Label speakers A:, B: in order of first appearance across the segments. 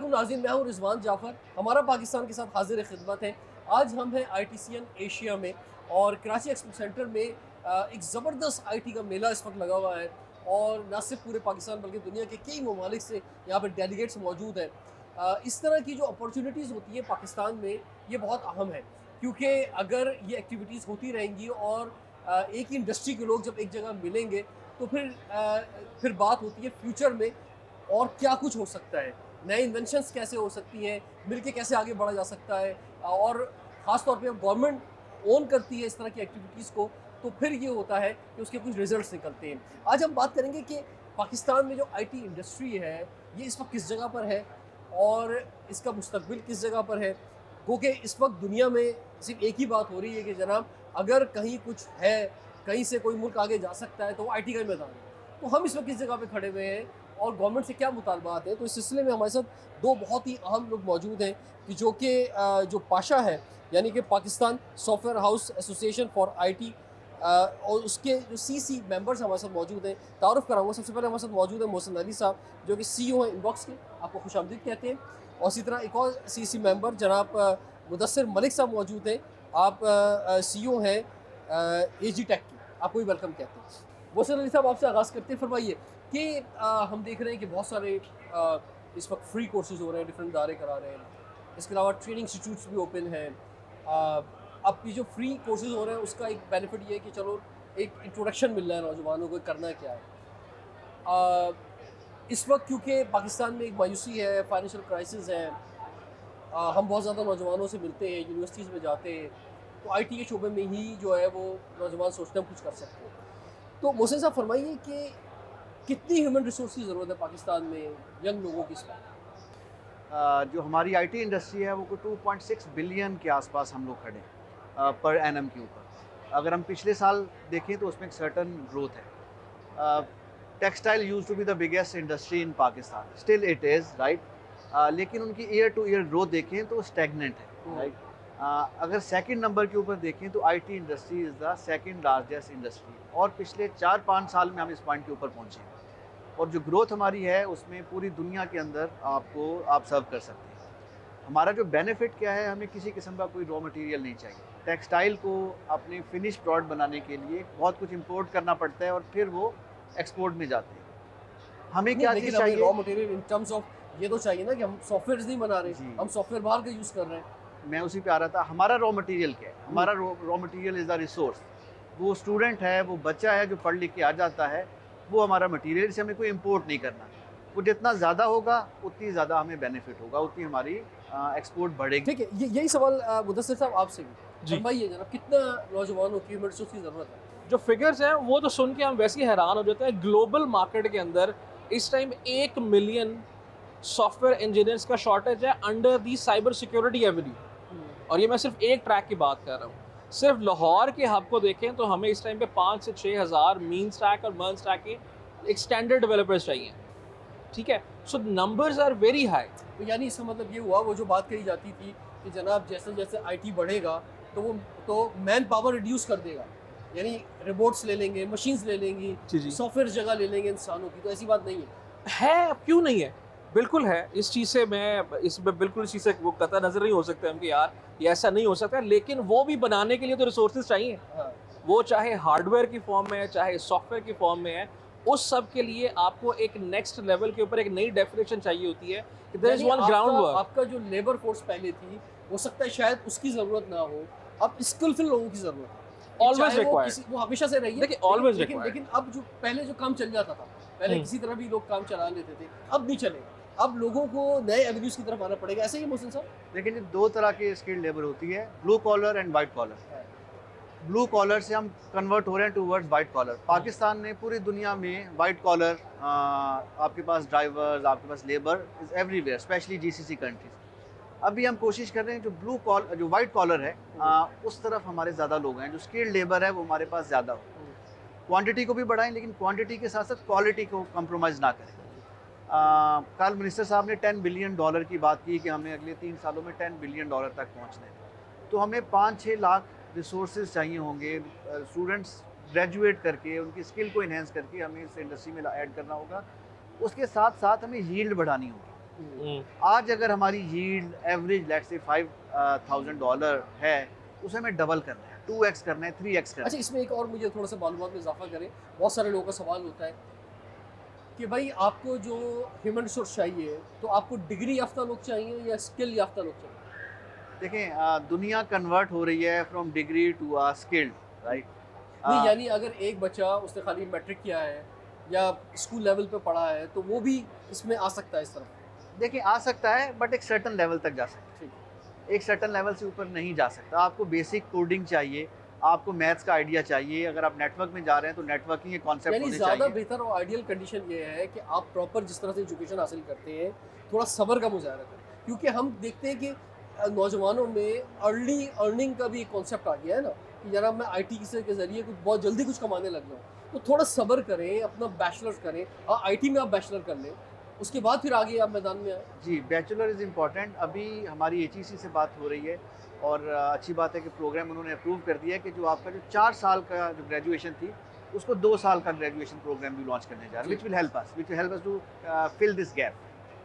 A: अस्सलाम नाज़रीन, मैं हूँ रिजवान जाफ़र। हमारा पाकिस्तान के साथ हाजिर खिदमत है। आज हम हैं ITCN एशिया में और कराची एक्सपो सेंटर में एक ज़बरदस्त IT का मेला इस वक्त लगा हुआ है और न सिर्फ पूरे पाकिस्तान बल्कि दुनिया के कई ममालिक से यहाँ पर डेलीगेट्स मौजूद हैं। इस तरह की जो अपॉर्चुनिटीज़ होती है पाकिस्तान में, ये बहुत अहम है, क्योंकि अगर ये एक्टिविटीज़ होती रहेंगी और एक ही इंडस्ट्री के लोग जब एक जगह मिलेंगे तो फिर बात होती है फ्यूचर में और क्या कुछ हो सकता है, नए इन्वेंशंस कैसे हो सकती हैं, मिलके कैसे आगे बढ़ा जा सकता है। और ख़ास तौर पे अब गवर्नमेंट ओन करती है इस तरह की एक्टिविटीज़ को, तो फिर ये होता है कि उसके कुछ रिजल्ट्स निकलते हैं। आज हम बात करेंगे कि पाकिस्तान में जो IT इंडस्ट्री है, ये इस वक्त किस जगह पर है और इसका मुस्तकबिल किस जगह पर है। क्योंकि इस वक्त दुनिया में सिर्फ एक ही बात हो रही है कि जनाब, अगर कहीं कुछ है, कहीं से कोई मुल्क आगे जा सकता है तो वो IT का ही मैदान है। तो हम इस वक्त किस जगह पे खड़े हुए हैं और गवर्नमेंट से क्या मुतालबात हैं, तो इस सिलसिले में हमारे साथ दो बहुत ही अहम लोग मौजूद हैं कि जो पाशा है, यानी कि Pakistan software house association for IT, और उसके जो CC मेंबर्स हमारे साथ मौजूद हैं। तारुफ कराऊंगा, सबसे पहले हमारे साथ मौजूद है मोहसिन अली साहब, जो कि CEO हैं इनबॉक्स के, आपको खुशामदीद कहते हैं। और इसी तरह एक और CC मेंबर जनाब मुदस्सिर मलिक साहब मौजूद हैं, आप CEO हैं AG टेक की, आपको भी वेलकम कहते हैं। मोहसिन अली साहब, आपसे आगाज़ करते हैं, फरमाइए कि हम देख रहे हैं कि बहुत सारे इस वक्त फ्री कोर्सेज हो रहे हैं, डिफरेंट इदारे करा रहे हैं, इसके अलावा ट्रेनिंग इंस्टीट्यूट्स भी ओपन हैं। अब ये जो फ्री कोर्सेज हो रहे हैं उसका एक बेनिफिट ये है कि चलो एक इंट्रोडक्शन मिल रहा है नौजवानों को करना क्या है। इस वक्त क्योंकि पाकिस्तान में एक मायूसी है, फाइनेंशियल क्राइसिस है, हम बहुत ज़्यादा नौजवानों से मिलते हैं, यूनिवर्सिटीज़ में जाते हैं, तो IT के शोबे में ही जो है वो नौजवान सोचते हैं कुछ कर सकते हैं। तो मोहसिन साहब फरमाइए कि कितनी ह्यूमन रिसोर्स की ज़रूरत है पाकिस्तान में यंग लोगों की इस वक्त?
B: जो हमारी IT इंडस्ट्री है वो 2.6 बिलियन के आसपास हम लोग खड़े हैं पर एनम के ऊपर। अगर हम पिछले साल देखें तो उसमें एक सर्टन ग्रोथ है। Textile use to be the biggest industry in Pakistan, still it is right, लेकिन उनकी ईयर टू ईयर ग्रोथ देखें तो स्टैगनेंट है राइट। अगर सेकंड नंबर के ऊपर देखें तो IT industry is the second largest industry और पिछले 4-5 साल में हम इस पॉइंट के ऊपर पहुँचे हैं। और जो ग्रोथ हमारी है उसमें पूरी दुनिया के अंदर आप सर्व कर सकते हैं। हमारा जो बेनिफिट क्या है, हमें किसी किस्म का कोई रॉ मटेरियल नहीं चाहिए। टेक्सटाइल को अपने फिनिश प्रोडक्ट बनाने के लिए बहुत कुछ इंपोर्ट करना पड़ता है और फिर वो एक्सपोर्ट में जाते हैं। हमें क्या चीज़ चाहिए?
A: Raw material in terms of ये तो चाहिए ना कि हम सॉफ्टवेयर नहीं बना रहे,
B: जी,
A: हम सॉफ्टवेयर बाहर का यूज़ कर रहे हैं।
B: मैं उसी पे आ रहा था। हमारा रॉ मटेरियल क्या है? हमारा raw material is the resource. वो स्टूडेंट है, वो बच्चा है जो पढ़ लिख के आ जाता है, वो हमारा मटेरियल, से हमें कोई इंपोर्ट नहीं करना। वो जितना ज़्यादा होगा उतनी ज़्यादा हमें बेनिफिट होगा, उतनी हमारी एक्सपोर्ट बढ़ेगी।
A: ठीक है, यही सवाल मुदस्सिर साहब आपसे भी
C: जी।
A: फरमाइए जनाब, कितना नौजवानों की ह्यूमन रिसोर्स की ज़रूरत है?
C: जो फिगर्स हैं वो तो सुन के हम वैसे ही हैरान हो जाते हैं। ग्लोबल मार्केट के अंदर इस टाइम 1 मिलियन सॉफ्टवेयर इंजीनियर्स का शॉर्टेज है under the cyber security Avenue. और ये मैं सिर्फ एक ट्रैक की बात कर रहा हूँ। सिर्फ लाहौर के हब को देखें तो हमें इस टाइम पे 5 से 6 हज़ार मीन स्टैक और मर्ज स्टैक के एक स्टैंडर्ड डेवलपर्स चाहिए। ठीक है, सो नंबर्स आर वेरी हाई।
A: तो यानी इसका मतलब ये हुआ, वो जो बात कही जाती थी कि जनाब जैसे जैसे IT बढ़ेगा तो मैन पावर रिड्यूस कर देगा, यानी रोबोट्स ले लेंगे, मशीन्स ले लेंगी,
C: जी।
A: सॉफ्टवेयर जगह ले लेंगे इंसानों की, तो ऐसी बात नहीं
C: है, अब क्यों नहीं है? बिल्कुल है। इस चीज़ से मैं इसमें बिल्कुल इस चीज़ से वो कतई नज़र नहीं हो सकते हम कि यार ये ऐसा नहीं हो सकता, लेकिन वो भी बनाने के लिए तो रिसोर्सेज चाहिए।
A: हाँ।
C: वो चाहे हार्डवेयर की फॉर्म में है, चाहे सॉफ्टवेयर की फॉर्म में है, उस सब के लिए आपको एक नेक्स्ट लेवल के ऊपर एक नई डेफिनेशन चाहिए होती है कि देयर इज
A: यानी
C: वन ग्राउंड वर्क।
A: आपका जो लेबर फोर्स पहले थी, हो सकता है शायद उसकी ज़रूरत ना हो, अब स्किलफुल लोगों की ज़रूरत है।
C: ऑलवेज
A: चाहे
C: रिक्वायर्ड।
A: वो हमेशा से रही है,
C: देखिए, always
A: लेकिन
C: required।
A: लेकिन अब जो पहले जो काम चल जाता था, पहले किसी तरह भी लोग काम चला लेते थे, अब नहीं चलेगा। अब लोगों को नए एवेन्यूज़ की तरफ आना पड़ेगा, ऐसे ही मोहसिन साहब?
B: लेकिन ये दो तरह की स्किल्ड लेबर होती है, blue collar and white collar. Blue collar से हम कन्वर्ट हो रहे हैं टूवर्ड्स वाइट कॉलर। पाकिस्तान ने पूरी दुनिया में वाइट कॉलर, आपके पास ड्राइवर्स, आपके पास labour is everywhere, specially GCC countries. अभी हम कोशिश कर रहे हैं जो वाइट कॉलर है, उस तरफ हमारे ज़्यादा लोग हैं, जो स्किल्ड लेबर है वो हमारे पास ज़्यादा हो। क्वांटिटी को भी बढ़ाएं, लेकिन क्वांटिटी के साथ साथ क्वालिटी को कंप्रोमाइज़ ना करें। कल मिनिस्टर साहब ने $10 बिलियन की बात की कि हमें अगले 3 सालों में $10 बिलियन तक पहुँचना है। तो हमें 5-6 लाख रिसोर्सेज चाहिए होंगे, स्टूडेंट्स ग्रेजुएट करके उनकी स्किल को इन्हेंस करके हमें इस इंडस्ट्री में ऐड करना होगा। उसके साथ साथ हमें यील्ड बढ़ानी होगी। आज अगर हमारी यील्ड एवरेज लेट्स से $5,000 है, उसे हमें डबल करना है, 2x करना है, 3x करना
A: अच्छा,
B: है।
A: इसमें एक और मुझे थोड़ा सा मालूमात में इजाफा करें। बहुत सारे लोगों का सवाल होता है कि भाई आपको जो ह्यूमन रिसोर्स चाहिए तो आपको डिग्री याफ्ता लोग चाहिए या स्किल याफ्ता लोग चाहिए?
B: देखें, दुनिया कन्वर्ट हो रही है from degree to skilled, right?
A: नहीं, यानी अगर एक बच्चा उसने खाली मैट्रिक किया है या स्कूल लेवल पे पढ़ा है तो वो भी इसमें आ सकता है इस तरफ?
B: देखिए, आ सकता है बट एक सर्टन लेवल तक जा सकता
A: ठीक।
B: है, एक सर्टन लेवल से ऊपर नहीं जा सकता। आपको बेसिक कोडिंग चाहिए, आपको मैथ्स का आइडिया चाहिए। अगर आप नेटवर्क में जा रहे हैं तो नेटवर्किंग के कॉन्सेप्ट
A: यानी
B: होने
A: ज़्यादा
B: चाहिए।
A: बेहतर और आइडियल कंडीशन ये है कि आप प्रॉपर जिस तरह से एजुकेशन हासिल करते हैं थोड़ा सब्र का मुजाहरा करें, क्योंकि हम देखते हैं कि नौजवानों में अर्ली अर्निंग का भी एक कॉन्सेप्ट आ गया है ना कि जनाब मैं आईटी के ज़रिए कुछ बहुत जल्दी कुछ कमाने लग जाऊँ। तो थोड़ा सब्र करें, अपना बैचलर्स करें। हाँ, आईटी में आप बैचलर कर लें, उसके बाद फिर आगे आप मैदान में आए।
B: जी, बैचलर इज़ इम्पॉर्टेंट। अभी हमारी HEC से बात हो रही है और अच्छी बात है कि प्रोग्राम उन्होंने अप्रूव कर दिया है कि जो आपका जो 4 साल का जो ग्रेजुएशन थी, उसको 2 साल का ग्रेजुएशन प्रोग्राम भी लॉन्च करने जा रहे हैं, which will help us to fill this gap.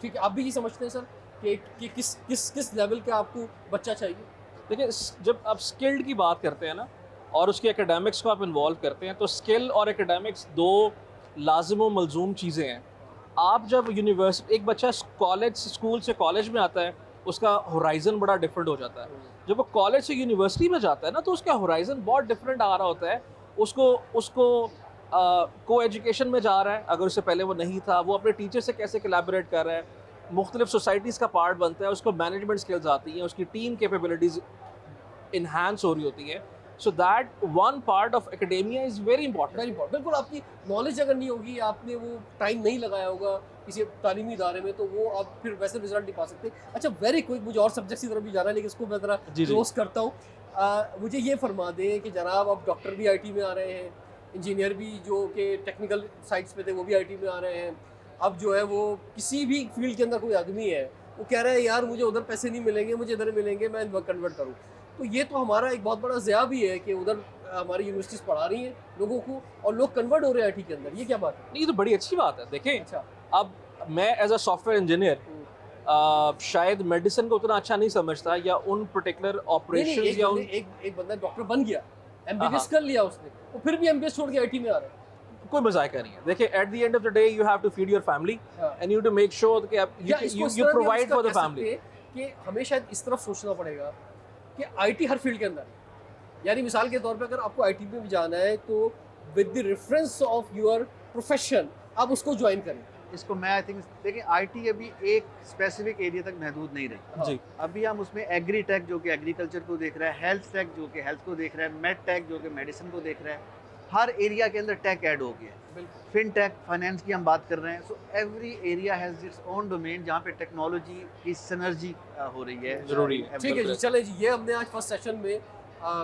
A: ठीक है, आप भी ये समझते हैं सर कि किस लेवल का आपको बच्चा चाहिए?
C: देखिए, जब आप स्किल्ड की बात करते हैं ना और उसके एकेडमिक्स को आप इन्वॉल्व करते हैं, तो स्किल और एकेडमिक्स दो लाजिम व मलजूम चीज़ें हैं। आप जब यूनिवर्सिटी, एक बच्चा कॉलेज स्कूल से कॉलेज में आता है, उसका होराइज़न बड़ा डिफरेंट हो जाता है। जब वो कॉलेज से यूनिवर्सिटी में जाता है ना, तो उसका होराइज़न बहुत डिफरेंट आ रहा होता है। उसको को एजुकेशन में जा रहा है, अगर उससे पहले वो नहीं था, वो अपने टीचर से कैसे कोलैबोरेट कर रहा है, मुख्तलिफ सोसाइटीज़ का पार्ट बनता है, उसको मैनेजमेंट स्किल्स आती हैं, उसकी टीम कैपेबिलिटीज़ इन्हांस हो रही होती हैं। So that one part of academia is very important.
A: Very important. बिल्कुल, आपकी नॉलेज अगर नहीं होगी, आपने वो टाइम नहीं लगाया होगा किसी तालीमी इदारे में, तो वो आप फिर वैसे रिजल्ट नहीं पा सकते। अच्छा, वेरी क्विक, मुझे और सब्जेक्ट्स की तरफ भी जाना है, लेकिन इसको मैं ज़रा
C: जी।
A: क्लोज करता हूँ। मुझे ये फरमा दें कि जनाब आप डॉक्टर भी आईटी में आ रहे हैं, इंजीनियर भी जो कि टेक्निकल साइट्स पे थे वो भी आईटी में आ रहे हैं। अब जो है वो किसी भी फील्ड के अंदर कोई आदमी है, वो कह रहा है यार मुझे उधर पैसे नहीं मिलेंगे, मुझे इधर मिलेंगे, मैं इनको कन्वर्ट करूँ। तो ये तो हमारा एक बहुत बड़ा ज़िया भी है कि उधर हमारी यूनिवर्सिटीज़ पढ़ा रही हैं लोगों को और लोग कन्वर्ट हो रहे हैं आईटी के अंदर। ये क्या बात है?
C: नहीं, ये तो बड़ी अच्छी बात है। देखें,
A: अच्छा।
C: अब मैं एज अ सॉफ्टवेयर इंजीनियर शायद मेडिसिन को उतना अच्छा नहीं समझता, या उन पर्टिकुलर
A: नहीं,
C: ऑपरेशंस
A: एक
C: या
A: बंदे,
C: उन
A: एक बंदा डॉक्टर बन गया, एमबीबीएस
C: हाँ।
A: कर लिया उसने, वो फिर भी एमबीबीएस छोड़ के आईटी में आ रहा है।
C: कोई मजाक नहीं है। देखिए, at the end of the day you have to feed your family
A: हाँ।
C: And you to make sure कि
A: या इसको इस
C: यू
A: तरह भी हम
C: प्रोवाइड
A: इसका
C: फॉर द
A: कह सकते
C: फैमिली।
A: हैं कि हमें शायद इस तरफ सोचना पड़ेगा कि आईटी हर फील्ड के अंदर है। यानी मिसाल के तौर पे अगर आपको आईटी में भी जाना है तो with the reference of your profession आप उसको ज्वाइन करें।
B: इसको मैं आई थिंक, देखिए, IT अभी एक स्पेसिफिक एरिया तक महदूद नहीं रही।
A: हाँ।
C: जी।
B: अभी हम उसमें एग्री टेक जो कि एग्रीकल्चर को देख रहा है, हेल्थ टेक जो कि हेल्थ को देख रहा है, मेड टेक जो कि मेडिसिन को देख रहा है, हर एरिया के अंदर टेक ऐड हो गया है।
A: बिल्कुल।
B: फिनटेक, फाइनेंस की हम बात कर रहे हैं। So every area has its own domain जहाँ पे टेक्नोलॉजी की सिनर्जी हो रही है।
C: ज़रूरी है।
A: ठीक है जी, चले जी, ये हमने आज फर्स्ट सेशन में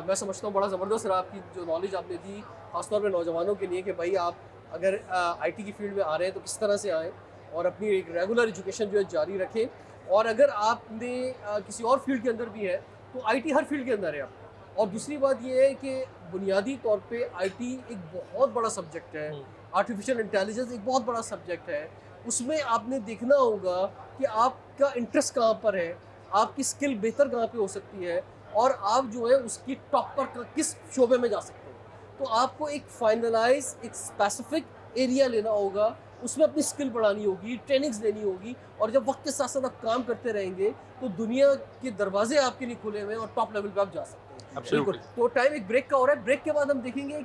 A: मैं समझता हूँ बड़ा ज़बरदस्त रहा। आपकी जो नॉलेज आपने दी खासतौर पे नौजवानों के लिए कि भाई आप अगर आईटी की फील्ड में आ रहे हैं तो किस तरह से आएँ और अपनी एक रेगुलर एजुकेशन जो है जारी रखें। और अगर आपने किसी और फील्ड के अंदर भी है तो आईटी हर फील्ड के अंदर है आप। और दूसरी बात ये है कि बुनियादी तौर पे आईटी एक बहुत बड़ा सब्जेक्ट है, आर्टिफिशियल इंटेलिजेंस एक बहुत बड़ा सब्जेक्ट है। उसमें आपने देखना होगा कि आपका इंटरेस्ट कहाँ पर है, आपकी स्किल बेहतर कहाँ पे हो सकती है और आप जो है उसकी टॉप पर किस शोबे में जा सकते हैं। तो आपको एक फाइनलाइज, एक स्पेसिफिक एरिया लेना होगा, उसमें अपनी स्किल बढ़ानी होगी, ट्रेनिंग्स लेनी होगी। और जब वक्त के साथ साथ आप काम करते रहेंगे तो दुनिया के दरवाजे आपके लिए खुले हुए हैं और टॉप लेवल पे आप जा सकते हैं।
C: Absolutely.
A: तो टाइम एक ब्रेक का हो रहा है। ब्रेक के बाद हम देखेंगे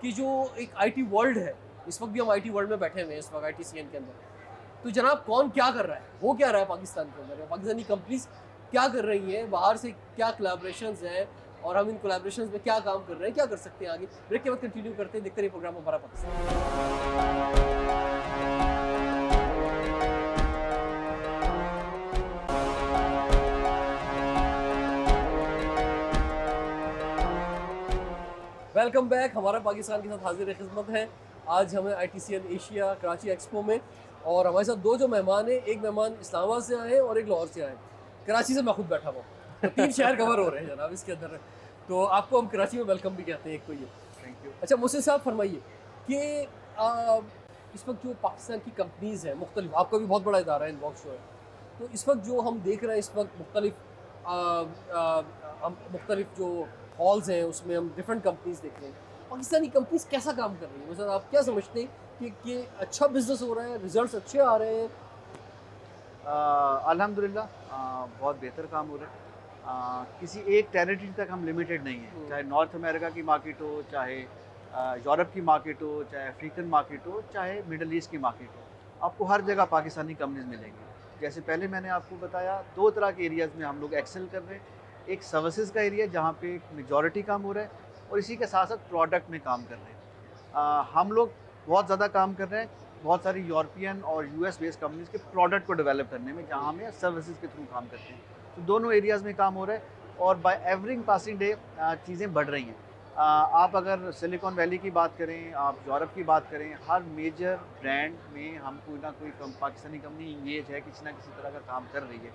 A: कि जो एक आईटी वर्ल्ड है, इस वक्त भी हम आईटी वर्ल्ड में बैठे हुए हैं इस वक्त ITCN के अंदर। तो जनाब कौन क्या कर रहा है, वो क्या रहा है पाकिस्तान के अंदर, पाकिस्तानी कंपनीज क्या कर रही हैं, बाहर से क्या कोलैबोरेशंस हैं और हम इन कोलैबोरेशंस में क्या काम कर रहे हैं, क्या कर सकते हैं आगे। ब्रेक के बाद कंटिन्यू करते हैं, देखते रहिए प्रोग्राम हमारा पाकिस्तान। Welcome back. हमारा पाकिस्तान के साथ हाजिर खिदमत है। आज हमें ITCN एशिया कराची एक्सपो में, और हमारे साथ दो जो मेहमान हैं, एक मेहमान इस्लामाबाद से आए हैं और एक लाहौर से आए हैं। कराची से मैं खुद बैठा हुआ, तो 3 शहर कवर हो रहे हैं जनाब इसके अंदर। तो आपको हम कराची में वेलकम भी कहते हैं, एक तो ये।
B: Thank you.
A: अच्छा, मुझसे साहब फरमाइए कि इस वक्त जो पाकिस्तान की कंपनीज़ हैं मुख्तलिफ, आपका भी बहुत बड़ा इदारा है इनबॉक्स शो है, तो इस वक्त जो हम देख रहे हैं, इस वक्त मुख्तलिफ जो हॉल्स हैं उसमें हम डिफरेंट कंपनीज देख रहे हैं। पाकिस्तानी कंपनीज कैसा काम कर रही हैं, मतलब आप क्या समझते हैं कि अच्छा बिजनेस हो रहा है, रिजल्ट्स अच्छे आ रहे हैं?
B: अल्हम्दुलिल्लाह बहुत बेहतर काम हो रहा है। किसी एक टेरिटरी तक हम लिमिटेड नहीं हैं, चाहे नॉर्थ अमेरिका की मार्केट हो, चाहे यूरोप की मार्केट हो, चाहे अफ्रीकन मार्केट हो, चाहे मिडल ईस्ट की मार्केट हो, आपको हर जगह पाकिस्तानी कंपनीज मिलेंगी। जैसे पहले मैंने आपको बताया, दो तरह के एरियाज़ में हम लोग एक्सेल कर रहे हैं। एक सर्विसेज का एरिया जहाँ पे मेजॉरिटी काम हो रहा है, और इसी के साथ साथ प्रोडक्ट में काम कर रहे हैं। हम लोग बहुत ज़्यादा काम कर रहे हैं बहुत सारी यूरोपियन और यूएस बेस्ड कंपनीज के प्रोडक्ट को डेवलप करने में, जहाँ हमें सर्विसेज के थ्रू काम करते हैं। तो दोनों एरियाज़ में काम हो रहा है, और बाय एवरी पासिंग डे चीज़ें बढ़ रही हैं। आप अगर सिलिकॉन वैली की बात करें, आप यूरोप की बात करें, हर मेजर ब्रांड में हम कोई ना कोई पाकिस्तानी कंपनी इंगेज है, किसी ना किसी तरह का काम कर रही है,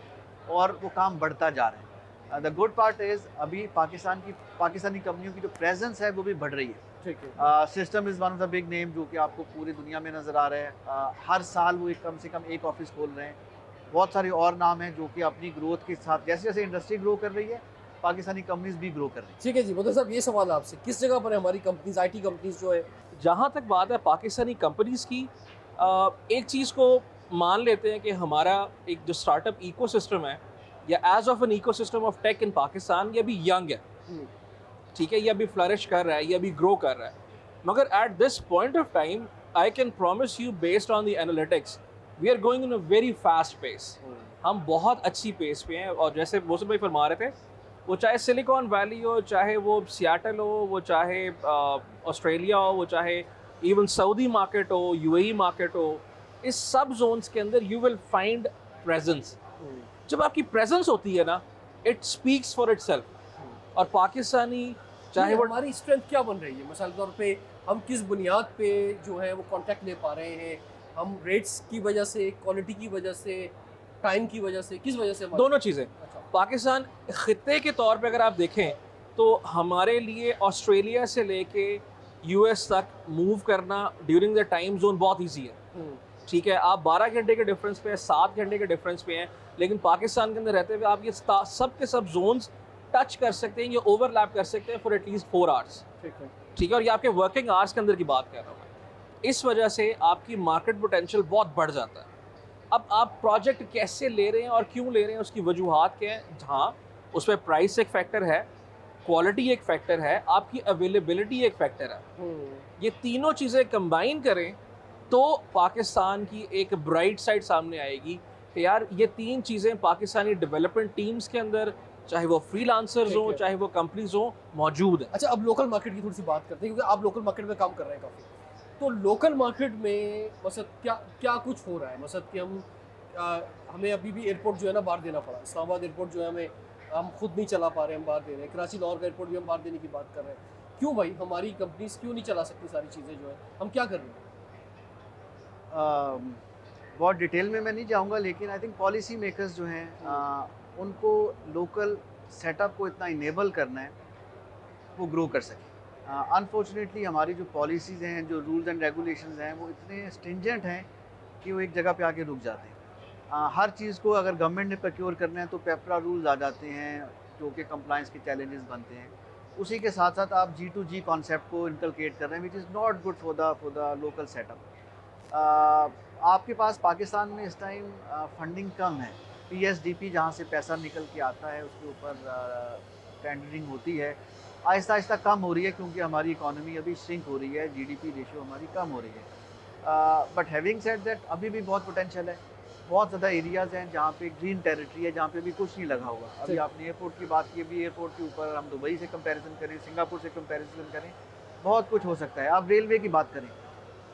B: और वो काम बढ़ता जा रहा है। द गुड पार्ट इज़ अभी पाकिस्तानी कंपनियों की जो प्रेजेंस है वो भी बढ़ रही है।
A: ठीक है।
B: System is one of the big name, जो कि आपको पूरी दुनिया में नज़र आ रहा है। हर साल वो कम से कम एक ऑफिस खोल रहे हैं। बहुत सारे और नाम हैं जो कि अपनी ग्रोथ के साथ, जैसे जैसे इंडस्ट्री ग्रो कर रही है, पाकिस्तानी कंपनीज भी ग्रो कर रही हैं।
A: ठीक है जी, मतलब साहब ये सवाल आपसे, किस जगह पर है हमारी कंपनीज, आईटी कंपनीज जो है?
C: जहाँ तक बात है पाकिस्तानी कंपनीज़ की, एक चीज़ को मान लेते हैं कि हमारा एक जो स्टार्टअप इकोसिस्टम है, या age of an ecosystem of tech in Pakistan, ये अभी यंग है, ठीक है, ये अभी फ्लरिश कर रहा है, ये अभी ग्रो कर रहा है। मगर at this point of time I can promise you, based on the analytics, we are going in a very fast pace. हम बहुत अच्छी पेस पे हैं, और जैसे मोहसिन भाई फरमा रहे थे, वो चाहे सिलिकॉन वैली हो, चाहे वो सियाटल हो, वो चाहे ऑस्ट्रेलिया हो, वो चाहे इवन सऊदी मार्केट हो, यूएई मार्केट हो, इस सब जोन्स के अंदर यू विल फाइंड प्रेजेंस। जब आपकी प्रेजेंस होती है ना, इट स्पीक्स फॉर इटसेल्फ। और पाकिस्तानी चाहे वो,
A: हमारी स्ट्रेंथ क्या बन रही है, मिसाल के तौर पे हम किस बुनियाद पे जो है वो कॉन्टैक्ट ले पा रहे हैं? हम रेट्स की वजह से, क्वालिटी की वजह से, टाइम की वजह से, किस वजह से?
C: दोनों चीज़ें।
A: अच्छा।
C: पाकिस्तान खित्ते के तौर पे अगर आप देखें तो हमारे लिए ऑस्ट्रेलिया से लेके यूएस तक मूव करना ड्यूरिंग द टाइम जोन बहुत इजी है। ठीक है, आप 12 घंटे के डिफरेंस पे हैं, 7 घंटे के डिफरेंस पे हैं, लेकिन पाकिस्तान के अंदर रहते हुए आप ये सब के सब जोन्स टच कर सकते हैं, ये ओवरलैप कर सकते हैं फॉर एटलीस्ट 4 आवर्स। ठीक है, और ये आपके वर्किंग आवर्स के अंदर की बात कर रहा हूँ मैं। इस वजह से आपकी मार्केट पोटेंशियल बहुत बढ़ जाता है। अब आप प्रोजेक्ट कैसे ले रहे हैं और क्यों ले रहे हैं, उसकी वजूहात क्या है। हाँ, उसमें प्राइस एक फैक्टर है, क्वालिटी एक फैक्टर है, आपकी अवेलेबिलिटी एक फैक्टर है। ये तीनों चीज़ें कंबाइन करें तो पाकिस्तान की एक ब्राइट साइड सामने आएगी कि यार ये तीन चीज़ें पाकिस्तानी डेवलपमेंट टीम्स के अंदर, चाहे वो फ्रीलांसर्स हों, चाहे वो कंपनीज हों, मौजूद है।
A: अच्छा, अब लोकल मार्केट की थोड़ी सी बात करते हैं, क्योंकि आप लोकल मार्केट में काम कर रहे हैं काफ़ी। तो लोकल मार्केट में मतलब क्या कुछ हो रहा है? मतलब कि हमें अभी भी एयरपोर्ट जो है ना बाहर देना पड़ा। इस्लामाबाद एयरपोर्ट जो है हम खुद नहीं चला पा रहे, हम बाहर दे रहे हैं। कराची लाहौर का एयरपोर्ट भी हम बाहर देने की बात कर रहे हैं। क्यों भाई, हमारी कंपनीज क्यों नहीं चला सकती सारी चीज़ें जो है? हम क्या कर रहे हैं?
B: बहुत डिटेल में मैं नहीं जाऊंगा, लेकिन आई थिंक पॉलिसी मेकर्स जो हैं उनको लोकल सेटअप को इतना इनेबल करना है वो ग्रो कर सके। अनफॉर्चुनेटली हमारी जो पॉलिसीज़ हैं, जो रूल्स एंड रेगुलेशंस हैं, वो इतने स्ट्रिंजेंट हैं कि वो एक जगह पे आके रुक जाते हैं। हर चीज़ को अगर गवर्नमेंट ने प्रोक्योर करना है तो पेपरा रूल्स आ जाते हैं, जो कि कंप्लाइंस के चैलेंजेस बनते हैं। उसी के साथ साथ आप G2G कॉन्सेप्ट को इनकलकेट कर रहे हैं, which is not good for the local setup. आपके पास पाकिस्तान में इस टाइम फंडिंग कम है। PSDP जहाँ से पैसा निकल के आता है उसके ऊपर टेंडरिंग होती है, आहिस्ता आहिस्ता कम हो रही है, क्योंकि हमारी इकॉनमी अभी श्रिंक हो रही है, GDP रेशियो हमारी कम हो रही है। बट हैविंग सेड दैट, अभी भी बहुत पोटेंशियल है। बहुत ज़्यादा एरियाज़ हैं जहाँ पे ग्रीन टेरिटरी है, जहाँ पे भी कुछ नहीं लगा हुआ। अभी आपने एयरपोर्ट की बात की, अभी एयरपोर्ट के ऊपर हम दुबई से कंपैरिजन करें, सिंगापुर से कंपैरिजन करें, बहुत कुछ हो सकता है। आप रेलवे की बात करें,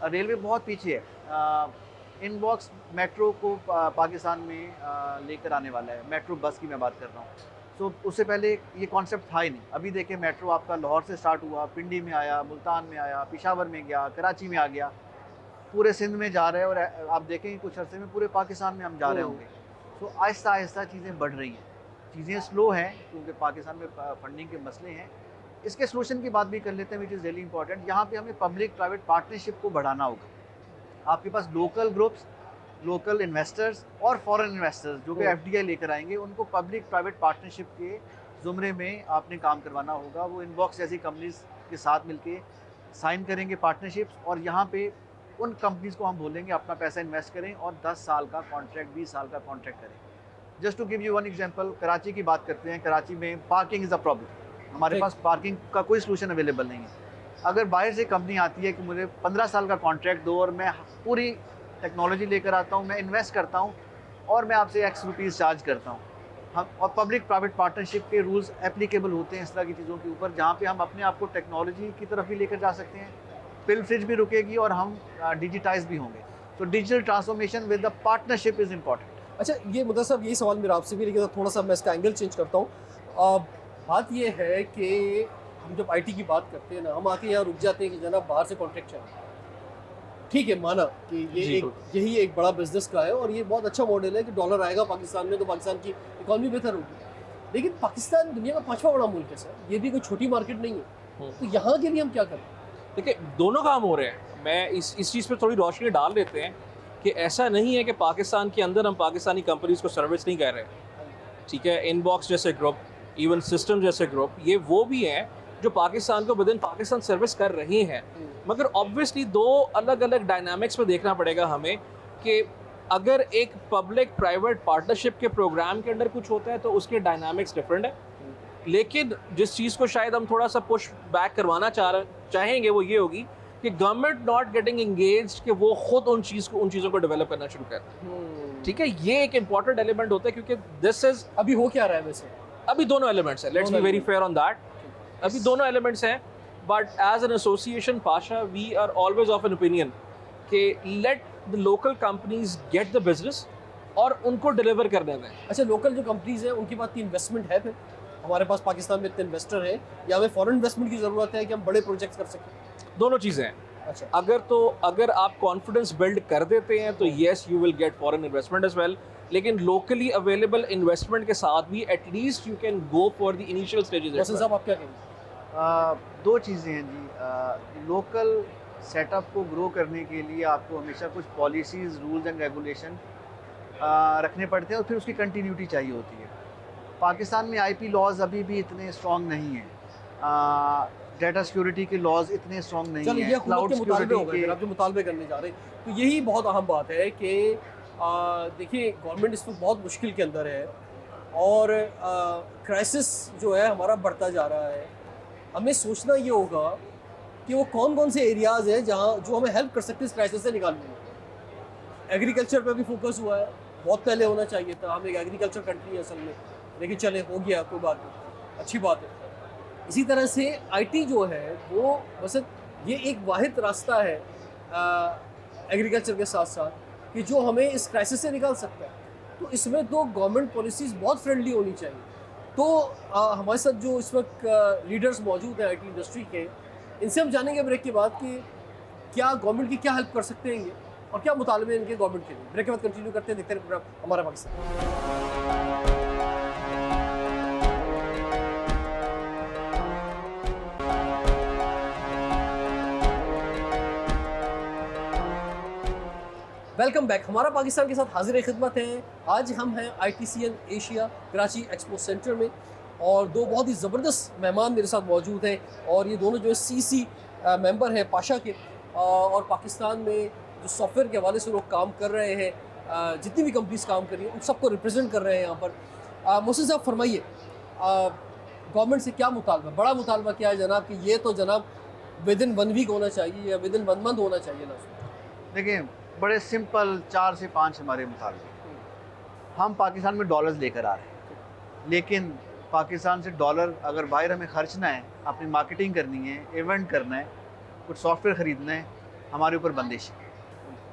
B: रेलवे बहुत पीछे है। इनबॉक्स मेट्रो को पाकिस्तान में लेकर आने वाला है, मेट्रो बस की मैं बात कर रहा हूँ। तो उससे पहले ये कॉन्सेप्ट था ही नहीं। अभी देखिए मेट्रो आपका लाहौर से स्टार्ट हुआ, पिंडी में आया, मुल्तान में आया, पेशावर में गया, कराची में आ गया, पूरे सिंध में जा रहे हैं, और आप देखेंगे कुछ अरसे में पूरे पाकिस्तान में हम जा रहे होंगे। तो आहिस्ता आहिस्ता चीज़ें बढ़ रही हैं। चीज़ें स्लो हैं क्योंकि पाकिस्तान में फंडिंग के मसले हैं। इसके सोल्यूशन की बात भी कर लेते हैं, विच इज़ रियली इंपॉर्टेंट। यहाँ पे हमें पब्लिक प्राइवेट पार्टनरशिप को बढ़ाना होगा। आपके पास लोकल ग्रुप्स, लोकल इन्वेस्टर्स और फॉरेन इन्वेस्टर्स जो कि एफडीआई लेकर आएंगे, उनको पब्लिक प्राइवेट पार्टनरशिप के ज़ुमरे में आपने काम करवाना होगा। वो इनबॉक्स जैसी कंपनीज के साथ मिलके साइन करेंगे पार्टनरशिप्स, और यहाँ पे उन कंपनीज को हम बोलेंगे अपना पैसा इन्वेस्ट करें और 10 साल का कॉन्ट्रैक्ट, 20 साल का कॉन्ट्रैक्ट करें। Just to give you one example, Karachi की बात करते हैं। कराची में पार्किंग इज़ अ प्रॉब्लम, हमारे पास पार्किंग का कोई सलूशन अवेलेबल नहीं है। अगर बाहर से कंपनी आती है कि मुझे 15 साल का कॉन्ट्रैक्ट दो और मैं पूरी टेक्नोलॉजी लेकर आता हूँ, मैं इन्वेस्ट करता हूँ और मैं आपसे एक्स रुपीज़ चार्ज करता हूँ, हम और पब्लिक प्राइवेट पार्टनरशिप के रूल्स एप्लीकेबल होते हैं इस तरह की चीज़ों के ऊपर, जहाँ पे हम अपने आप को टेक्नोलॉजी की तरफ भी लेकर जा सकते हैं, पिल फ्रिज भी रुकेगी और हम डिजिटाइज भी होंगे। तो digital transformation with the partnership is important.
A: अच्छा, ये मतलब साहब यही सवाल मेरा आपसे भी, लेकिन थोड़ा सा मैं इसका एंगल चेंज करता हूँ। बात ये है कि हम जब आईटी की बात करते हैं ना, हम आके यहाँ रुक जाते हैं कि जनाब बाहर से कॉन्ट्रैक्ट चाहिए। ठीक है, माना कि यही एक बड़ा बिजनेस का है और ये बहुत अच्छा मॉडल है कि डॉलर आएगा पाकिस्तान में तो पाकिस्तान की इकॉनमी बेहतर होगी। लेकिन पाकिस्तान दुनिया का 5वां बड़ा मुल्क है सर, ये भी कोई छोटी मार्केट नहीं है। तो यहाँ के लिए हम क्या करें?
C: देखिए, दोनों काम हो रहे हैं। मैं इस चीज़ पर थोड़ी रोशनी डाल देते हैं कि ऐसा नहीं है कि पाकिस्तान के अंदर हम पाकिस्तानी कंपनीज़ को सर्विस नहीं कर रहे। ठीक है, इनबॉक्स जैसे ग्रुप, इवन सिस्टम जैसे ग्रुप, ये वो भी हैं जो पाकिस्तान को विद इन पाकिस्तान सर्विस कर रही हैं। मगर ऑब्वियसली दो अलग अलग डायनामिक्स में देखना पड़ेगा हमें कि अगर एक पब्लिक प्राइवेट पार्टनरशिप के प्रोग्राम के अंदर कुछ होता है तो उसके डायनामिक्स डिफरेंट है। लेकिन जिस चीज़ को शायद हम थोड़ा सा पुश बैक करवाना चाहेंगे वो ये होगी कि गवर्नमेंट नॉट गेटिंग एंगेज्ड, कि वो खुद उन चीज़ों को डेवलप करना शुरू कर। ठीक है, ये एक इंपॉर्टेंट एलिमेंट होता है क्योंकि दिस इज
A: अभी हो क्या रहा है वैसे?
C: अभी दोनों एलिमेंट्स हैं, let's be very fair on that. अभी दोनों एलिमेंट्स हैं, but as an association Pasha we are always of an opinion कि let the local companies get the business और उनको डिलीवर करने दें।
A: अच्छा, लोकल जो कंपनीज हैं उनके पास इन्वेस्टमेंट है? फिर हमारे पास पाकिस्तान में इतने इन्वेस्टर हैं या हमें फॉरेन इन्वेस्टमेंट की ज़रूरत है कि हम बड़े प्रोजेक्ट्स कर सकें?
C: दोनों चीज़ें हैं।
A: अच्छा,
C: अगर आप कॉन्फिडेंस बिल्ड कर देते हैं तो yes you will get foreign investment as well, लेकिन लोकली अवेलेबल इन्वेस्टमेंट के साथ भी at least you can go for the initial stages.
A: Hasan साहब आप क्या कहेंगे?
B: दो चीज़ें हैं जी। लोकल सेटअप को ग्रो करने के लिए आपको हमेशा कुछ पॉलिसीज़, रूल्स एंड रेगुलेशन रखने पड़ते हैं और फिर उसकी कंटिन्यूटी चाहिए होती है। पाकिस्तान में आईपी लॉज अभी भी इतने स्ट्रॉन्ग नहीं हैं, डाटा सिक्योरिटी के लॉज इतने स्ट्रॉन्ग नहीं हैं।
A: ये हुकूमत के मुतालबे हो गए, आप जो मुतालबे करने जा रहे हैं, तो यही बहुत अहम बात है कि देखिए गवर्नमेंट इस वक्त बहुत मुश्किल के अंदर है और क्राइसिस जो है हमारा बढ़ता जा रहा है। हमें सोचना ये होगा कि वो कौन कौन से एरियाज़ हैं जहाँ जो हमें हेल्प कर सकते हैं इस क्राइसिस से निकालने में। एग्रीकल्चर पे भी फोकस हुआ है, बहुत पहले होना चाहिए था, हम एक एग्रीकल्चर कंट्री है असल में, लेकिन चले हो गया, कोई बात नहीं, अच्छी बात है। इसी तरह से आईटी जो है वो बस ये एक वाहिद रास्ता है एग्रीकल्चर के साथ साथ कि जो हमें इस क्राइसिस से निकाल सकता है। तो इसमें तो गवर्नमेंट पॉलिसीज़ बहुत फ्रेंडली होनी चाहिए। तो हमारे साथ जो इस वक्त लीडर्स मौजूद हैं आईटी इंडस्ट्री के, इनसे हम जानेंगे ब्रेक के बाद कि क्या गवर्नमेंट की क्या हेल्प कर सकते हैं ये और क्या मुतालबे इनके गवर्नमेंट के लिए। ब्रेक के बाद कंटिन्यू करते हैं, देखते हैं प्रोग्राम हमारा पाकिस्तान। Welcome back. हमारा पाकिस्तान के साथ हाजिर खिदमत हैं। आज हम हैं ITCN Asia Karachi expo centre में और दो बहुत ही ज़बरदस्त मेहमान मेरे साथ मौजूद हैं और ये दोनों जो है CC मेंबर हैं पाशा के और पाकिस्तान में जो सॉफ्टवेयर के हवाले से लोग काम कर रहे हैं, जितनी भी कंपनीज काम कर रही हैं उन सबको रिप्रेजेंट कर रहे हैं यहाँ पर। मोहसिन साहब फरमाइए, गवर्नमेंट से क्या मुतालबा, बड़ा मुतालबा क्या है जनाब कि ये तो जनाब विद इन 1 वीक होना चाहिए या विद इन 1 मंथ होना चाहिए ना?
B: देखिए, बड़े सिंपल 4 से 5 हमारे मुताबिक। हम पाकिस्तान में डॉलर्स लेकर आ रहे हैं, लेकिन पाकिस्तान से डॉलर अगर बाहर हमें खर्चना है, अपनी मार्केटिंग करनी है, इवेंट करना है, कुछ सॉफ्टवेयर ख़रीदना है, हमारे ऊपर बंदिश है।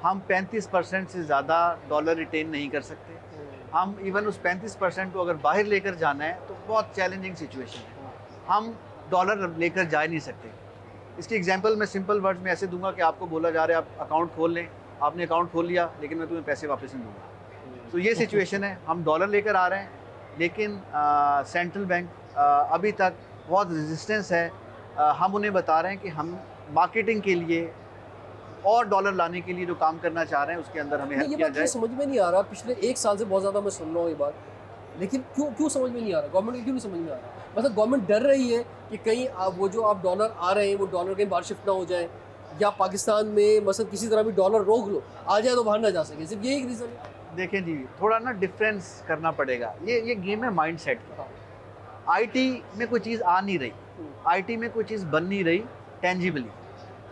B: हम 35% से ज़्यादा डॉलर रिटेन नहीं कर सकते। हम इवन उस 35% को अगर बाहर लेकर जाना है तो बहुत चैलेंजिंग सिचुएशन है, हम डॉलर लेकर जा नहीं सकते। इसकी एग्जांपल मैं सिंपल वर्ड्स में ऐसे दूंगा कि आपको बोला जा रहा है आप अकाउंट खोल लें, आपने अकाउंट खोल लिया लेकिन मैं तुम्हें पैसे वापस नहीं दूंगा। तो ये सिचुएशन है, हम डॉलर लेकर आ रहे हैं लेकिन सेंट्रल बैंक अभी तक बहुत रेजिस्टेंस है। हम उन्हें बता रहे हैं कि हम मार्केटिंग के लिए और डॉलर लाने के लिए जो काम करना चाह रहे हैं उसके अंदर हमें
A: नहीं,
B: हेल्प
A: ये
B: किया
A: बात
B: जाए।
A: समझ में नहीं आ रहा, पिछले एक साल से बहुत ज़्यादा मैं सुन रहा हूँ ये बात, लेकिन क्यों समझ में नहीं आ रहा, गवर्नमेंट को क्यों नहीं समझ में आ रहा? मतलब गवर्नमेंट डर रही है कि कहीं वो जो आप डॉलर आ रहे हैं वो डॉलर कहीं बाहर शिफ्ट ना हो जाए, या पाकिस्तान में मतलब किसी तरह भी डॉलर रोक लो, आ जाए तो बाहर ना जा सके, सिर्फ यही एक रीज़न है?
B: देखें जी, थोड़ा ना डिफरेंस करना पड़ेगा, ये गेम है माइंडसेट का। आईटी में कोई चीज़ आ नहीं रही, आईटी में कोई चीज़ बन नहीं रही टेंजिबली,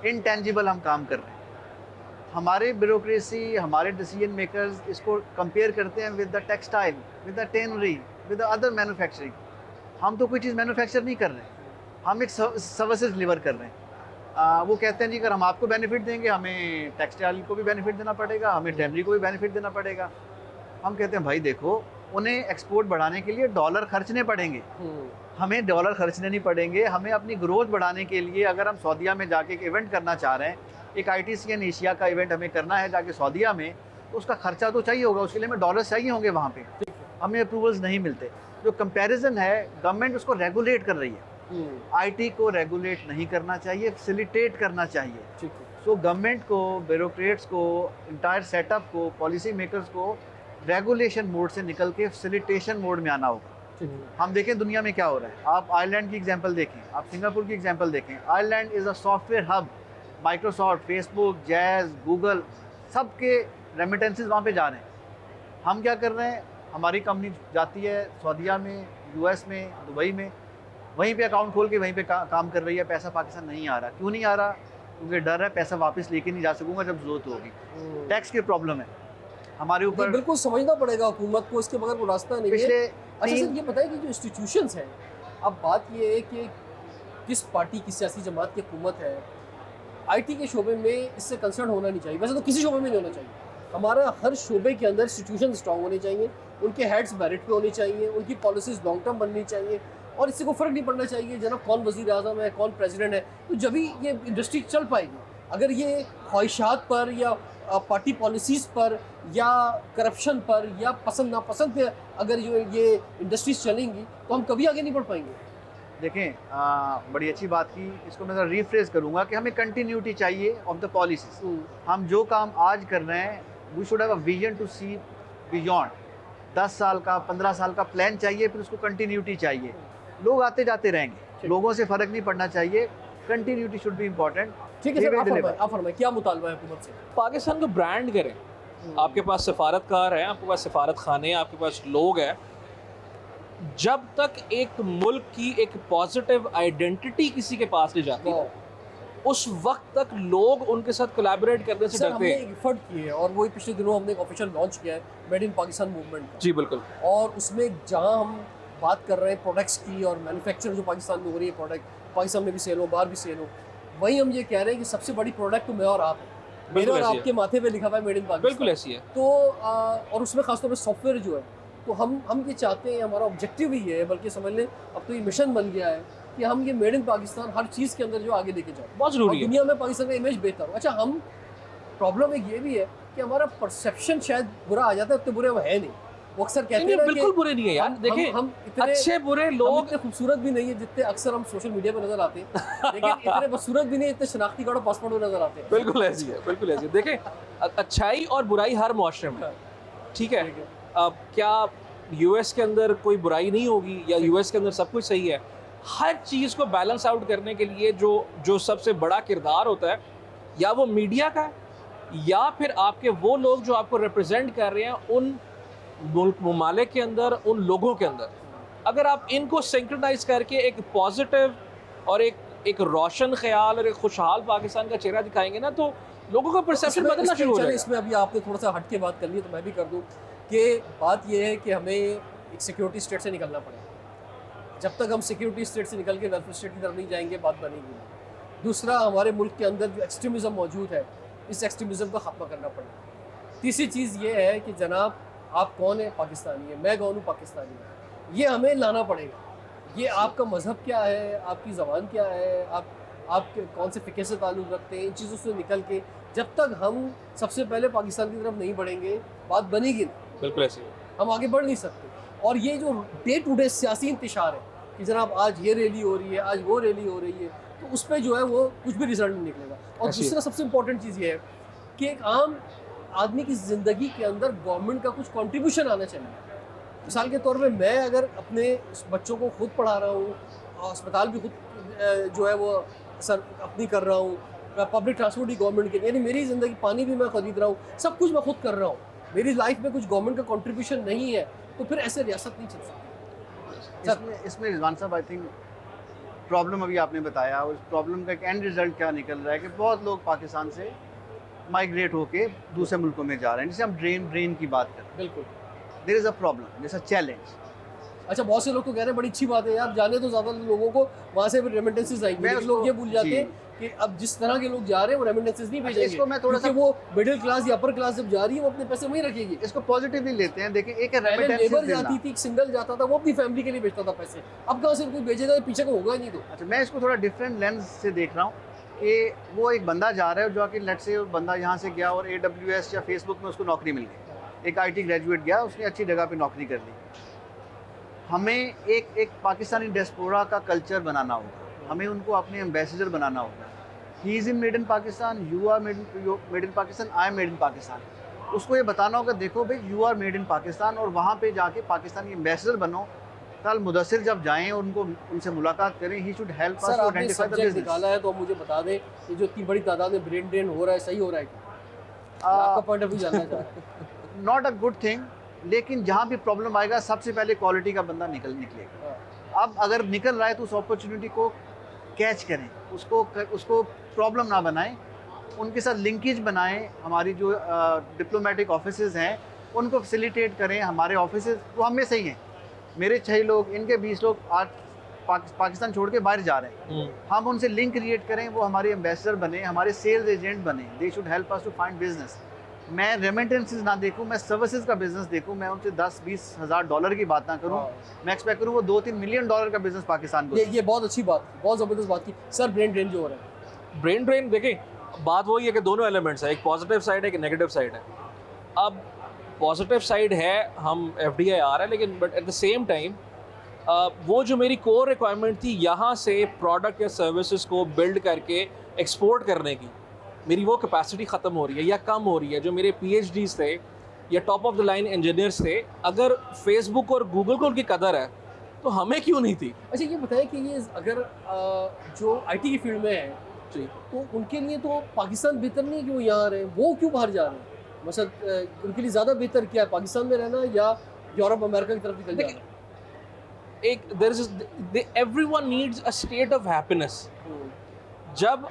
B: इनटेंजिबल हम काम कर रहे हैं। हमारे ब्यूरोक्रेसी, हमारे डिसीजन मेकर्स इसको कंपेयर करते हैं with the textile, with the tannery, with the other manufacturing. हम तो कोई चीज़ मैन्युफैक्चर नहीं कर रहे हैं, हम एक सर्विसेज डिलीवर कर रहे हैं। वो कहते हैं जी अगर हम आपको बेनिफिट देंगे, हमें टेक्सटाइल को भी बेनिफिट देना पड़ेगा, हमें टेनरी को भी बेनिफिट देना पड़ेगा। हम कहते हैं भाई देखो, उन्हें एक्सपोर्ट बढ़ाने के लिए डॉलर खर्चने पड़ेंगे, हमें डॉलर खर्चने नहीं पड़ेंगे। हमें अपनी ग्रोथ बढ़ाने के लिए अगर हम सऊदीया में जाके एक इवेंट करना चाह रहे हैं, एक ITCN एशिया का इवेंट हमें करना है जाके सऊदीया में, तो उसका खर्चा तो चाहिए होगा, उसके लिए हमें डॉलर चाहिए होंगे वहाँ पे, हमें अप्रूवल्स नहीं मिलते। जो कंपैरिजन है, गवर्नमेंट उसको रेगुलेट कर रही है, आईटी को रेगुलेट नहीं करना चाहिए, फैसिलिटेट करना चाहिए।
A: ठीक है।
B: सो गवर्नमेंट को, ब्यूरोक्रेट्स को, इंटायर सेटअप को, पॉलिसी मेकर्स को रेगुलेशन मोड से निकल के फैसिलिटेशन मोड में आना होगा। हम देखें दुनिया में क्या हो रहा है, आप आयरलैंड की एग्जांपल देखें, आप सिंगापुर की एग्जांपल देखें। Ireland is a software hub, Microsoft, Facebook, jazz, Google, सब के रेमिटेंसेस वहाँ पे जा रहे हैं। हम क्या कर रहे हैं, हमारी कंपनी जाती है सऊदीया में, US में, दुबई में, वहीं पे अकाउंट खोल के वहीं पे काम कर रही है, पैसा पाकिस्तान नहीं आ रहा। क्यों नहीं आ रहा? क्योंकि डर है पैसा वापस लेके नहीं जा सकूंगा जब ज़रूरत होगी। टैक्स की प्रॉब्लम है हमारे ऊपर।
A: बिल्कुल समझना पड़ेगा हुकूमत को, इसके बगैर कोई रास्ता नहीं है।
B: पिछले
A: अच्छा सर, ये बताइए कि जो इंस्टीट्यूशंस हैं, अब बात ये है कि किस पार्टी की सियासी जमात की हुकूमत है, आईटी के शोबे में इससे कंसर्न होना नहीं चाहिए। वैसे तो किसी शोबे में नहीं होना चाहिए, हमारा हर शोबे के अंदर इंस्टीट्यूशन स्ट्रॉन्ग होने चाहिए, उनके हेड्स मेरिट पे होने चाहिए, उनकी पॉलिसीज़ लॉन्ग टर्म बननी चाहिए, और इससे कोई फ़र्क नहीं पड़ना चाहिए जनाब कौन वज़ीर आज़म है, कौन प्रेसिडेंट है। तो जब ही ये इंडस्ट्री चल पाएगी। अगर ये ख्वाहिशात पर या पार्टी पॉलिसीज़ पर या करप्शन पर या पसंद नापसंद पे अगर ये इंडस्ट्रीज चलेंगी तो हम कभी आगे नहीं बढ़ पाएंगे।
B: देखें, बड़ी अच्छी बात की, इसको मैं रीफ्रेज करूँगा कि हमें कंटिन्यूटी चाहिए ऑफ द पॉलिसीज। हम जो काम आज कर रहे हैं, we should have a vision to see beyond. 10 साल का, 15 साल का प्लान चाहिए, फिर उसको कंटिन्यूटी चाहिए। लोग आते जाते रहेंगे, लोगों से फ़र्क नहीं पड़ना चाहिए, कंटिन्यूटी शुड बी इम्पॉर्टेंट।
A: ठीक है सर, आप फरमाएं क्या मुतालबा है हुकूमत से?
C: पाकिस्तान को ब्रांड करें। आपके पास सफारतकार हैं, आपके पास सफारत खाने हैं, आपके पास लोग हैं। जब तक एक मुल्क की एक पॉजिटिव आइडेंटिटी किसी के पास नहीं जाती, उस वक्त तक लोग उनके साथ कोलैबोरेट करने से डरते
A: हमने
C: हैं।
A: एक एफर्ट की है और वही पिछले दिनों हमने एक ऑफिशियल लॉन्च किया है, मेड इन पाकिस्तान मूवमेंट का।
C: जी बिल्कुल।
A: और उसमें जहां हम बात कर रहे हैं प्रोडक्ट्स की और मैन्युफैक्चर जो पाकिस्तान में हो रही है, प्रोडक्ट पाकिस्तान में भी सेल हो, बाहर भी सेल हो, वहीं हम ये कह रहे हैं कि सबसे बड़ी प्रोडक्ट तो मैं और आप है, मेरे और आपके माथे पे लिखा हुआ है मेड इन पाकिस्तान।
C: बिल्कुल ऐसी है।
A: तो और उसमें खासतौर पर सॉफ्टवेयर जो है, तो हम ये चाहते हैं, हमारा ऑब्जेक्टिव ही है, बल्कि समझ लें अब तो ये मिशन बन गया है कि हम ये मेड इन पाकिस्तान हर चीज़ के अंदर जो आगे लेके जाए,
C: बहुत जरूरी है,
A: दुनिया में पाकिस्तान का इमेज बेहतर हो। अच्छा, हम प्रॉब्लम एक ये भी है कि हमारा परसेप्शन शायद बुरा आ जाता है, उतने बुरे हम है नहीं। वो अक्सर कहते हैं
C: बिल्कुल बुरे नहीं है यार। देखिए,
A: हम इतने
C: अच्छे बुरे लोग
A: इतने खूबसूरत भी नहीं है जितने अक्सर हम सोशल मीडिया पे नजर आते हैं, लेकिन इतने बदसूरत भी नहीं, इतने शनाख्ती कार्ड और पासपोर्ट में नजर आते हैं।
C: बिल्कुल ऐसी है, बिल्कुल ऐसी है। देखिए, अच्छाई और बुराई हर मुआशरे में, ठीक है। अब क्या US के अंदर कोई बुराई नहीं होगी या US के अंदर सब कुछ सही है? हर चीज़ को बैलेंस आउट करने के लिए जो सबसे बड़ा किरदार होता है, या वो मीडिया का है, या फिर आपके वो लोग जो आपको रिप्रेजेंट कर रहे हैं उन मुल्क ममालिक के अंदर, उन लोगों के अंदर। अगर आप इनको सिंक्रोनाइज करके एक पॉजिटिव और एक रोशन ख्याल और एक खुशहाल पाकिस्तान का चेहरा दिखाएंगे ना, तो लोगों का परसेप्शन बदलना शुरू हो जाएगा।
A: इसमें अभी आपने थोड़ा सा हट के बात कर ली, तो मैं भी कर दूं कि बात यह है कि हमें एक सिक्योरिटी स्टेट से निकलना पड़ेगा। जब तक हम सिक्योरिटी स्टेट से निकल के वेलफेयर स्टेट की तरफ नहीं जाएंगे, बात बनेगी नहीं। दूसरा, हमारे मुल्क के अंदर जो एक्सट्रीमिज़म मौजूद है, इस एक्सट्रीमिज़म का ख़त्मा करना पड़ेगा। तीसरी चीज़ ये है कि जनाब आप कौन है? पाकिस्तानी है, मैं कौन हूँ? पाकिस्तानी है। ये हमें लाना पड़ेगा। ये आपका मज़हब क्या है, आपकी ज़बान क्या है, आप कौन से फ़िक्र से ताल्लुक़ रखते हैं, इन चीज़ों से निकल के जब तक हम सबसे पहले पाकिस्तान की तरफ नहीं बढ़ेंगे, बात बनेगी नहीं।
C: बिल्कुल ऐसी है,
A: हम आगे बढ़ नहीं सकते। और ये जो डे टू डे सियासी इंतशार है कि जनाब आज ये रैली हो रही है, आज वो रैली हो रही है, तो उस पर जो है वो कुछ भी रिजल्ट नहीं निकलेगा। और
C: ऐसी-
A: दूसरा सबसे इम्पोर्टेंट चीज़ ये है कि एक आम आदमी की ज़िंदगी के अंदर गवर्नमेंट का कुछ कंट्रीब्यूशन आना चाहिए। मिसाल के तौर पे मैं अगर अपने बच्चों को खुद पढ़ा रहा हूँ, अस्पताल भी खुद जो है वो सर अपनी कर रहा हूँ, पब्लिक ट्रांसपोर्ट भी गवर्नमेंट के, यानी मेरी ज़िंदगी, पानी भी मैं खरीद रहा हूँ, सब कुछ मैं खुद कर रहा हूँ, मेरी लाइफ में कुछ गवर्नमेंट का कंट्रीब्यूशन नहीं है, तो फिर ऐसे रियासत नहीं चल सकती।
B: इसमें रिजवान साहब आई थिंक प्रॉब्लम अभी आपने बताया, उस प्रॉब्लम का एक एंड रिजल्ट क्या निकल रहा है कि बहुत लोग पाकिस्तान से माइग्रेट होके दूसरे मुल्कों में जा रहे हैं। जैसे हम ड्रेन की बात करें,
A: बिल्कुल।
B: देयर इज़ अ प्रॉब्लम, जैसा चैलेंज।
A: अच्छा, बहुत से लोग तो कह रहे हैं बड़ी अच्छी बात है यार, जाने तो ज़्यादा लोगों को वहाँ से भी रेमिटेंसेस आएंगे,
B: मैं
A: लेकिन लोग ये भूल जाते
B: जी।
A: हैं कि अब जिस तरह के लोग जा रहे हैं वो रेमिटेंसेस नहीं भेजेंगे,
B: इसको मैं थोड़ा सा
A: क्योंकि वो मिडिल क्लास या अपर क्लास जब जा रही है वो अपने पैसे वहीं रखेगी।
B: इसको पॉजिटिवली लेते हैं। देखिए, एक
A: पहले
B: रेमिटेंसेस
A: लेबर
B: देना।
A: जाती थी, सिंगल जाता था, वो अपनी फैमिली के लिए भेजता था पैसे, अब कहाँ से कोई भेजेगा, ये पीछे को होगा ही नहीं। तो
B: अच्छा, मैं इसको थोड़ा डिफरेंट लेंस से देख रहा हूँ कि वो एक बंदा जा रहा है जो कि लेट से बंदा यहाँ से गया और AWS या फेसबुक में उसको नौकरी मिल गई, एक IT ग्रेजुएट गया, उसने अच्छी जगह पे नौकरी कर ली। हमें एक पाकिस्तानी डियास्पोरा का कल्चर बनाना होगा, हमें उनको अपने एम्बेसडर बनाना होगा। He is in made in Pakistan, you are made in Pakistan, I am made in Pakistan. उसको ये बताना होगा, देखो भाई you are made in Pakistan, और वहाँ पे जाके पाकिस्तानी एम्बेसडर बनो। कल मुदस्सिर जब जाएँ और उनसे मुलाकात करें, he should help us
A: sir
B: to
A: आपने
B: आइडेंटिफाई द
A: सब्जेक्ट
B: बिजनेस।
A: निकाला है तो मुझे बता दें कि जो इतनी बड़ी तादाद में ब्रेन ड्रेन हो रहा है, सही हो रहा है क्या? आपका पॉइंट ऑफ व्यू जानना चाह रहा हूं।
B: नॉट अ गुड थिंग, लेकिन जहाँ भी प्रॉब्लम आएगा सबसे पहले क्वालिटी का बंदा निकलेगा। अब अगर निकल रहा है तो उस अपॉर्चुनिटी को कैच करें, उसको प्रॉब्लम ना बनाएं, उनके साथ लिंकेज बनाएं। हमारी जो डिप्लोमेटिक ऑफिसेज हैं उनको फैसिलिटेट करें। हमारे ऑफिसेज वो हम में से ही हैं, मेरे 6 लोग, इनके 20 लोग आज पाकिस्तान छोड़ के बाहर जा रहे हैं। हम उनसे लिंक क्रिएट करें, वो हमारे एम्बेसडर बने, हमारे सेल्स एजेंट बने। They should help us to find business. मैं रेमिटेंसेस ना देखूं, मैं सर्विसेज का बिजनेस देखूं। मैं उनसे 10-20 हज़ार डॉलर की बात ना करूं, मैं एक्सपेक्ट करूं वो 2-3 मिलियन डॉलर का बिजनेस पाकिस्तान को।
A: ये बहुत अच्छी बात, बहुत ज़बरदस्त बात की सर। ब्रेन ड्रेन जो हो रहा है,
C: ब्रेन ड्रेन देखें, बात वही है कि दोनों एलिमेंट्स है, एक पॉजिटिव साइड है, एक नेगेटिव साइड है। अब पॉजिटिव साइड है, हम FDI आ रहा है, लेकिन but at the same time वो जो मेरी कोर रिक्वायरमेंट थी यहाँ से प्रोडक्ट या सर्विसेज को बिल्ड करके एक्सपोर्ट करने की, मेरी वो कैपेसिटी ख़त्म हो रही है या कम हो रही है। जो मेरे PhDs थे या top of the line engineers थे, अगर फेसबुक और गूगल को उनकी कदर है तो हमें क्यों नहीं थी?
A: अच्छा ये बताएं कि ये अगर जो IT की फील्ड में है
C: जी,
A: तो उनके लिए तो पाकिस्तान बेहतर नहीं कि वो यहाँ रहे, वो क्यों बाहर जा रहे हैं? मतलब उनके लिए ज़्यादा बेहतर क्या है, पाकिस्तान में रहना या यूरोप अमेरिका की तरफ निकल जाना?
C: एक there is everyone needs a state of happiness. जब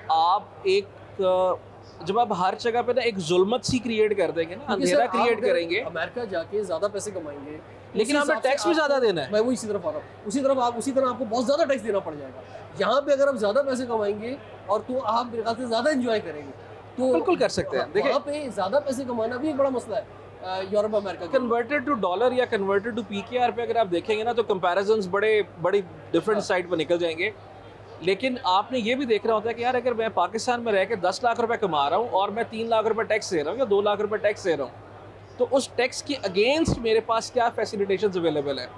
C: आप हर जगह पे ना एक जुल्मत सी क्रिएट कर देंगे ना,
A: क्योंकि
C: अंधेरा
A: सर, आप
C: क्रिएट
A: अगर
C: करेंगे,
A: अमेरिका जाके ज़्यादा पैसे कमाएंगे,
C: लेकिन
A: उसी
C: हमें
A: हिसाब से
C: टैक्स भी ज़्यादा
A: आपको-
C: देना है।
A: मैं वो इसी तरफ आ रहा हूँ, उसी तरह आपको बहुत ज़्यादा टैक्स देना पड़ जाएगा। यहाँ पे अगर आप ज़्यादा पैसे कमाएंगे और तो आप मेरे ख्याल से ज़्यादा एंजॉय करेंगे, तो
C: बिल्कुल कर सकते हैं। देखिए,
A: वहाँ पे ज़्यादा पैसे कमाना भी एक बड़ा मसला है यूरोप अमेरिका का।
C: कन्वर्टेड टू डॉलर या कन्वर्टेड टू PKR पे अगर आप देखेंगे ना, तो कंपैरिजंस बड़ी डिफरेंट साइड पर निकल जाएंगे। लेकिन आपने ये भी देखना होता है कि यार अगर मैं पाकिस्तान में रह के 10 लाख रुपए कमा रहा हूँ और मैं 3 लाख रुपए टैक्स दे रहा हूँ या 2 लाख रुपए टैक्स दे रहा हूँ, तो उस टैक्स के अगेंस्ट मेरे पास क्या फैसिलिटेशंस अवेलेबल है।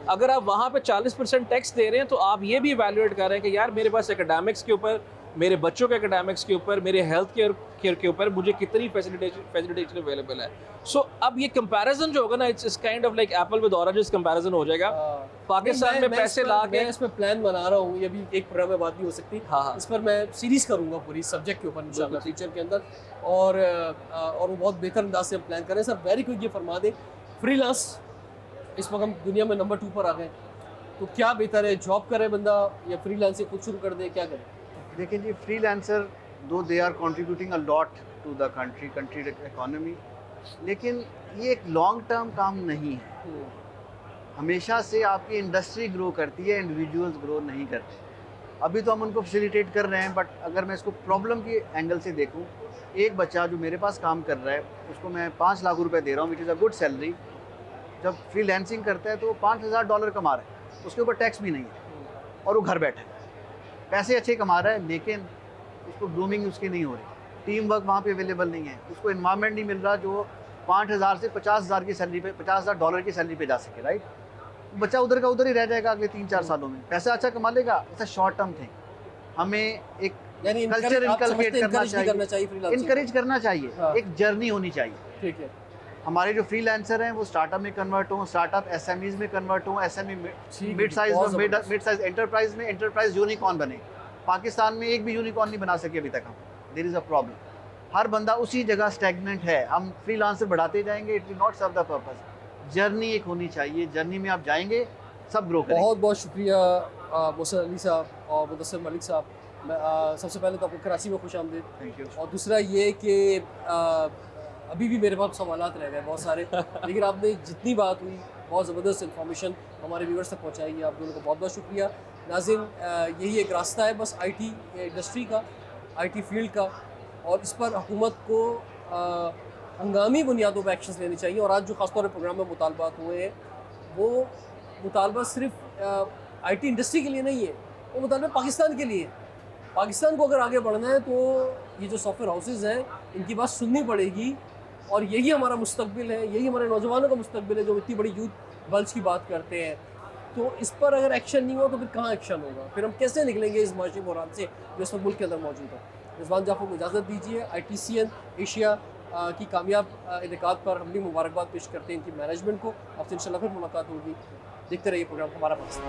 C: अगर आप वहाँ पे 40% टैक्स दे रहे हैं तो आप ये भी इवैल्यूएट कर रहे हैं कि यार मेरे पास एकेडमिक्स के ऊपर, मेरे बच्चों के एकेडमिक्स के ऊपर, मेरे हेल्थ केयर के ऊपर मुझे कितनी फैसिलिटेशन अवेलेबल है। सो अब ये कंपैरिजन जो होगा ना, it's kind of like Apple with oranges comparison हो जाएगा। पाकिस्तान में पैसे ला के,
A: मैं इसमें प्लान बना रहा हूँ, ये भी एक प्रोग्राम में बात भी हो सकती है।
C: हाँ,
A: इस पर मैं सीरीज करूँगा पूरी सब्जेक्ट के ऊपर इंशाल्लाह फ्यूचर के अंदर, और वो बहुत बेहतर अंदाज से हम प्लान करें। सर वेरी क्विक ये फरमा दें, फ्रीलांस इस वक्त हम दुनिया में नंबर 2 पर आ गए, तो क्या बेहतर है, जॉब करे बंदा या फ्रीलांसिंग खुद शुरू कर दे, क्या करे?
B: देखिए जी, फ्रीलांसर दो they are contributing a lot to the country economy, लेकिन ये एक लॉन्ग टर्म काम नहीं है। हमेशा से आपकी इंडस्ट्री ग्रो करती है, इंडिविजुअल्स ग्रो नहीं करते। अभी तो हम उनको फैसिलिटेट कर रहे हैं, बट अगर मैं इसको प्रॉब्लम के एंगल से देखूं, एक बच्चा जो मेरे पास काम कर रहा है उसको मैं 5 लाख रुपए दे रहा हूँ, which is a good salary. जब फ्रीलांसिंग करता है तो वो $5,000 कमा रहा है, उसके ऊपर टैक्स भी नहीं है और वो घर बैठा है, पैसे अच्छे कमा रहा है, लेकिन उसको ग्रूमिंग उसकी नहीं हो रही, टीम वर्क वहाँ पे अवेलेबल नहीं है, उसको इन्वायरमेंट नहीं मिल रहा जो 5,000 से 50,000 की सैलरी पे, $50,000 की सैलरी पे जा सके, राइट। बच्चा उधर का उधर ही रह जाएगा अगले 3-4 सालों में, पैसा अच्छा कमा लेगा, ऐसा शॉर्ट टर्म थिंग। हमें एक
A: यानी
B: कल्चर
A: आप समझते
B: इनकलकेट
A: हैं
B: करना
A: encourage भी करना चाहिए freelancing?
B: इनकरेज करना चाहिए,
A: हाँ।
B: एक जर्नी होनी चाहिए।
A: ठीक है,
B: हमारे जो फ्रीलांसर हैं वो स्टार्टअप में कन्वर्ट हों, स्टार्टअप एसएमईज में कन्वर्ट हों, एसएमई
A: ठीक है,
B: मिड साइज
A: बहुत
B: में
A: ज़बरदस्त।
B: मिड साइज एंटरप्राइज में एंटरप्राइज यूनिकॉर्न बने। पाकिस्तान में एक भी यूनिकॉर्न नहीं बना सके अभी तक हम। There is a problem. हर बंदा उसी जगह स्टैग्नेंट है। हम फ्रीलांसर बढ़ाते जाएंगे, it will not serve the purpose. Journey एक होनी चाहिए, जर्नी में आप जाएंगे सब ग्रो करेंगे।
A: बहुत बहुत शुक्रिया मोहसिन अली साहब और मुदस्सिर मलिक साहब। मैं सबसे पहले तो आपको कराची में खुश आमदीद,
B: थैंक यू।
A: और दूसरा ये कि अभी भी मेरे पास सवालात रह गए बहुत सारे, लेकिन आपने जितनी बात हुई बहुत ज़बरदस्त इन्फॉर्मेशन हमारे व्यूअर्स तक पहुँचाई है। आप दोनों को बहुत बहुत शुक्रिया। नाज़रीन, यही एक रास्ता है बस आईटी इंडस्ट्री का, आईटी फील्ड का, और इस पर हुकूमत को हंगामी बुनियादों पर एक्शन लेने चाहिए। और आज जो ख़ासतौर पर प्रोग्राम में मुतालबात हुए हैं वो मुतालबा सिर्फ आईटी इंडस्ट्री के लिए नहीं है, वो मुतालबा पाकिस्तान के लिए है। पाकिस्तान को अगर आगे बढ़ना है तो ये जो सॉफ्टवेयर हाउसेज हैं इनकी बात सुननी पड़ेगी, और यही हमारा मुस्तकबिल है, यही हमारे नौजवानों का मुस्तकबिल है जो इतनी बड़ी यूथ बल्ज की बात करते हैं। तो इस पर अगर एक्शन नहीं हुआ तो फिर कहाँ एक्शन होगा, फिर हम कैसे निकलेंगे इस माशी बहरान से जो इस वक्त मुल्क के अंदर मौजूद है। रिजवान जाफर को इजाज़त दीजिए। ITCN एशिया की कामयाब इनेकाद पर हम भी मुबारकबाद पेश करते हैं इनकी मैनेजमेंट को। आपसे इंशाल्लाह फिर मुलाकात होगी। देखते रहिए प्रोग्राम हमारा पास।